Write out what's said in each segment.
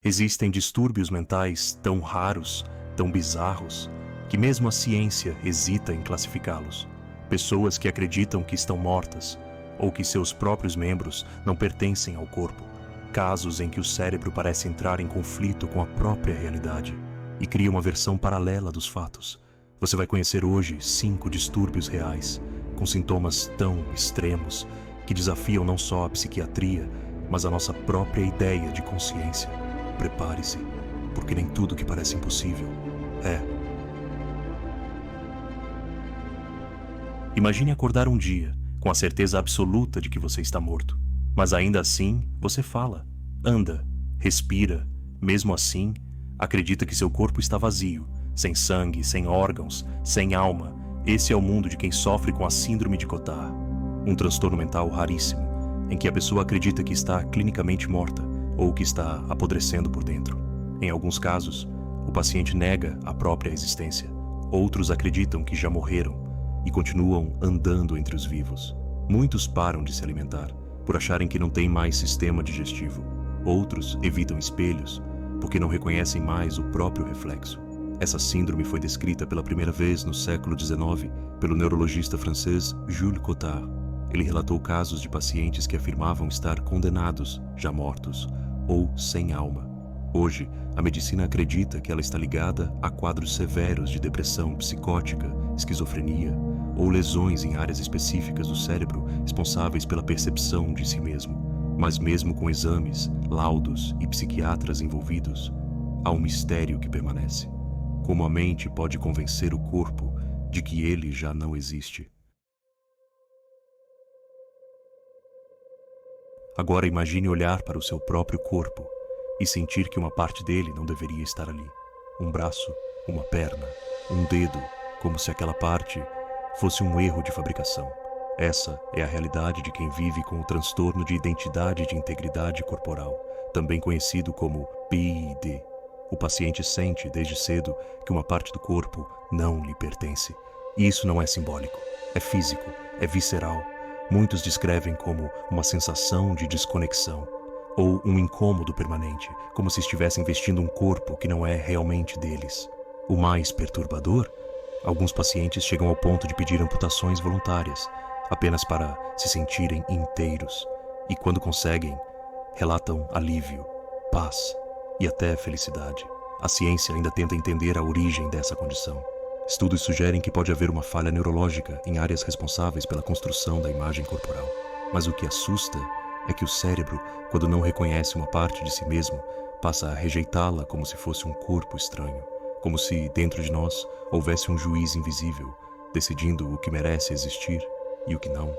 Existem distúrbios mentais tão raros, tão bizarros, que mesmo a ciência hesita em classificá-los. Pessoas que acreditam que estão mortas, ou que seus próprios membros não pertencem ao corpo. Casos em que o cérebro parece entrar em conflito com a própria realidade e cria uma versão paralela dos fatos. Você vai conhecer hoje 5 distúrbios reais, com sintomas tão extremos que desafiam não só a psiquiatria, mas a nossa própria ideia de consciência. Prepare-se, porque nem tudo que parece impossível é. Imagine acordar um dia com a certeza absoluta de que você está morto. Mas ainda assim, você fala, anda, respira. Mesmo assim, acredita que seu corpo está vazio, sem sangue, sem órgãos, sem alma. Esse é o mundo de quem sofre com a síndrome de Cotard, um transtorno mental raríssimo, em que a pessoa acredita que está clinicamente morta ou que está apodrecendo por dentro. Em alguns casos, o paciente nega a própria existência. Outros acreditam que já morreram e continuam andando entre os vivos. Muitos param de se alimentar por acharem que não tem mais sistema digestivo. Outros evitam espelhos porque não reconhecem mais o próprio reflexo. Essa síndrome foi descrita pela primeira vez no século XIX pelo neurologista francês Jules Cotard. Ele relatou casos de pacientes que afirmavam estar condenados, já mortos, ou sem alma. Hoje, a medicina acredita que ela está ligada a quadros severos de depressão psicótica, esquizofrenia ou lesões em áreas específicas do cérebro responsáveis pela percepção de si mesmo. Mas mesmo com exames, laudos e psiquiatras envolvidos, há um mistério que permanece. Como a mente pode convencer o corpo de que ele já não existe? Agora imagine olhar para o seu próprio corpo e sentir que uma parte dele não deveria estar ali. Um braço, uma perna, um dedo, como se aquela parte fosse um erro de fabricação. Essa é a realidade de quem vive com o transtorno de identidade de integridade corporal, também conhecido como PID. O paciente sente desde cedo que uma parte do corpo não lhe pertence. E isso não é simbólico, é físico, é visceral. Muitos descrevem como uma sensação de desconexão ou um incômodo permanente, como se estivessem vestindo um corpo que não é realmente deles. O mais perturbador? Alguns pacientes chegam ao ponto de pedir amputações voluntárias, apenas para se sentirem inteiros. E quando conseguem, relatam alívio, paz e até felicidade. A ciência ainda tenta entender a origem dessa condição. Estudos sugerem que pode haver uma falha neurológica em áreas responsáveis pela construção da imagem corporal. Mas o que assusta é que o cérebro, quando não reconhece uma parte de si mesmo, passa a rejeitá-la como se fosse um corpo estranho, como se dentro de nós houvesse um juiz invisível, decidindo o que merece existir e o que não.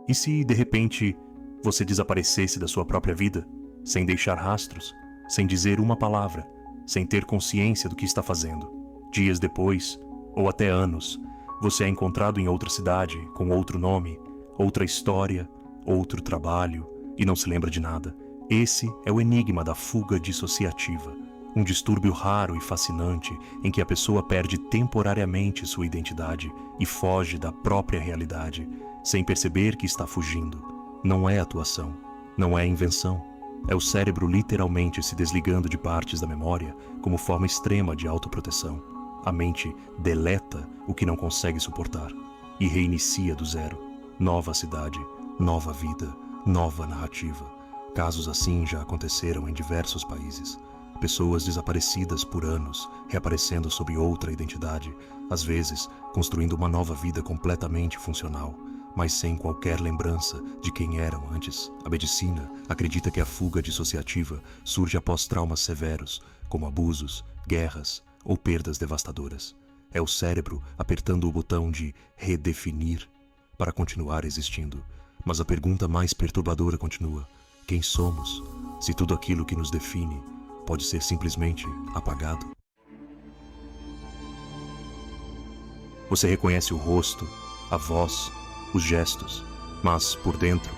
E se, de repente, você desaparecesse da sua própria vida, sem deixar rastros, sem dizer uma palavra, sem ter consciência do que está fazendo? Dias depois, ou até anos, você é encontrado em outra cidade, com outro nome, outra história, outro trabalho, e não se lembra de nada. Esse é o enigma da fuga dissociativa, um distúrbio raro e fascinante em que a pessoa perde temporariamente sua identidade e foge da própria realidade, sem perceber que está fugindo. Não é atuação, não é invenção. É o cérebro literalmente se desligando de partes da memória como forma extrema de autoproteção. A mente deleta o que não consegue suportar e reinicia do zero. Nova cidade, nova vida, nova narrativa. Casos assim já aconteceram em diversos países. Pessoas desaparecidas por anos, reaparecendo sob outra identidade, às vezes construindo uma nova vida completamente funcional, mas sem qualquer lembrança de quem eram antes. A medicina acredita que a fuga dissociativa surge após traumas severos, como abusos, guerras ou perdas devastadoras. É o cérebro apertando o botão de redefinir para continuar existindo. Mas a pergunta mais perturbadora continua: quem somos, se tudo aquilo que nos define pode ser simplesmente apagado? Você reconhece o rosto, a voz, os gestos, mas por dentro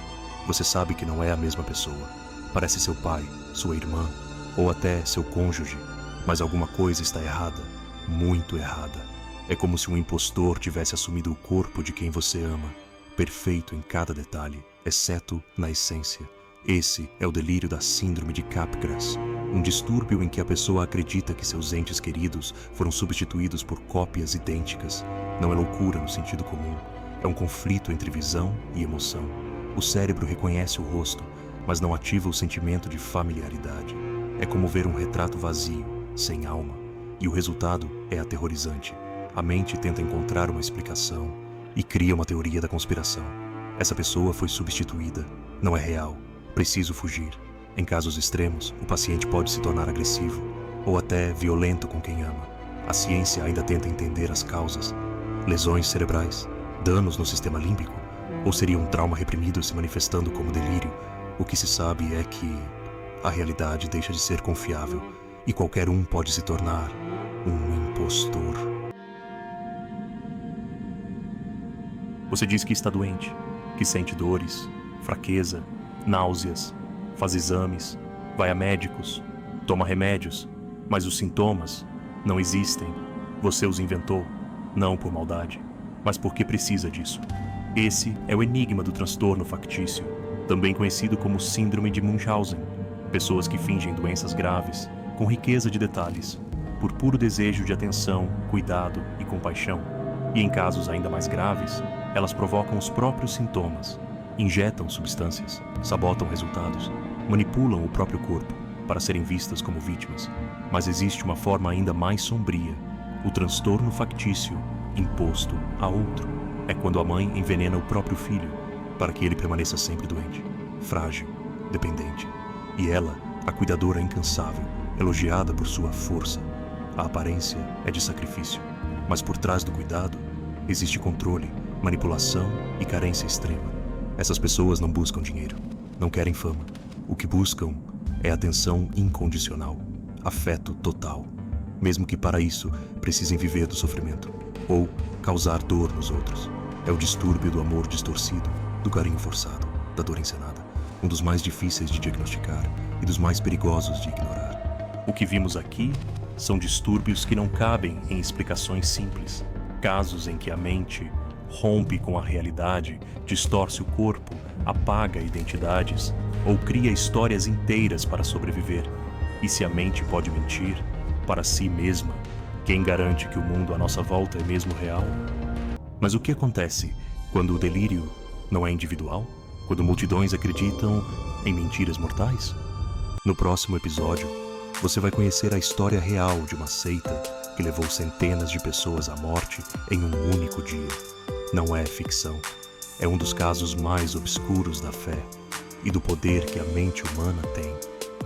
você sabe que não é a mesma pessoa. Parece seu pai, sua irmã ou até seu cônjuge, mas alguma coisa está errada, muito errada. É como se um impostor tivesse assumido o corpo de quem você ama, perfeito em cada detalhe, exceto na essência. Esse é o delírio da síndrome de Capgras, um distúrbio em que a pessoa acredita que seus entes queridos foram substituídos por cópias idênticas. Não é loucura no sentido comum, é um conflito entre visão e emoção. O cérebro reconhece o rosto, mas não ativa o sentimento de familiaridade. É como ver um retrato vazio, sem alma, e o resultado é aterrorizante. A mente tenta encontrar uma explicação e cria uma teoria da conspiração. Essa pessoa foi substituída, não é real, preciso fugir. Em casos extremos, o paciente pode se tornar agressivo ou até violento com quem ama. A ciência ainda tenta entender as causas. Lesões cerebrais, danos no sistema límbico, ou seria um trauma reprimido se manifestando como delírio? O que se sabe é que a realidade deixa de ser confiável e qualquer um pode se tornar um impostor. Você diz que está doente, que sente dores, fraqueza, náuseas, faz exames, vai a médicos, toma remédios, mas os sintomas não existem. Você os inventou, não por maldade, mas porque precisa disso. Esse é o enigma do transtorno factício, também conhecido como síndrome de Munchausen. Pessoas que fingem doenças graves, com riqueza de detalhes, por puro desejo de atenção, cuidado e compaixão. E em casos ainda mais graves, elas provocam os próprios sintomas, injetam substâncias, sabotam resultados, manipulam o próprio corpo para serem vistas como vítimas. Mas existe uma forma ainda mais sombria, o transtorno factício imposto a outro. É quando a mãe envenena o próprio filho para que ele permaneça sempre doente, frágil, dependente. E ela, a cuidadora incansável, elogiada por sua força. A aparência é de sacrifício, mas por trás do cuidado existe controle, manipulação e carência extrema. Essas pessoas não buscam dinheiro, não querem fama. O que buscam é atenção incondicional, afeto total, mesmo que para isso precisem viver do sofrimento ou causar dor nos outros. É o distúrbio do amor distorcido, do carinho forçado, da dor encenada, um dos mais difíceis de diagnosticar e dos mais perigosos de ignorar. O que vimos aqui são distúrbios que não cabem em explicações simples, casos em que a mente rompe com a realidade, distorce o corpo, apaga identidades ou cria histórias inteiras para sobreviver. E se a mente pode mentir para si mesma, quem garante que o mundo à nossa volta é mesmo real? Mas o que acontece quando o delírio não é individual? Quando multidões acreditam em mentiras mortais? No próximo episódio, você vai conhecer a história real de uma seita que levou centenas de pessoas à morte em um único dia. Não é ficção. É um dos casos mais obscuros da fé e do poder que a mente humana tem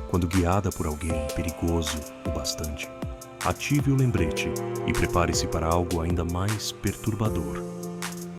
quando guiada por alguém perigoso o bastante. Ative o lembrete e prepare-se para algo ainda mais perturbador.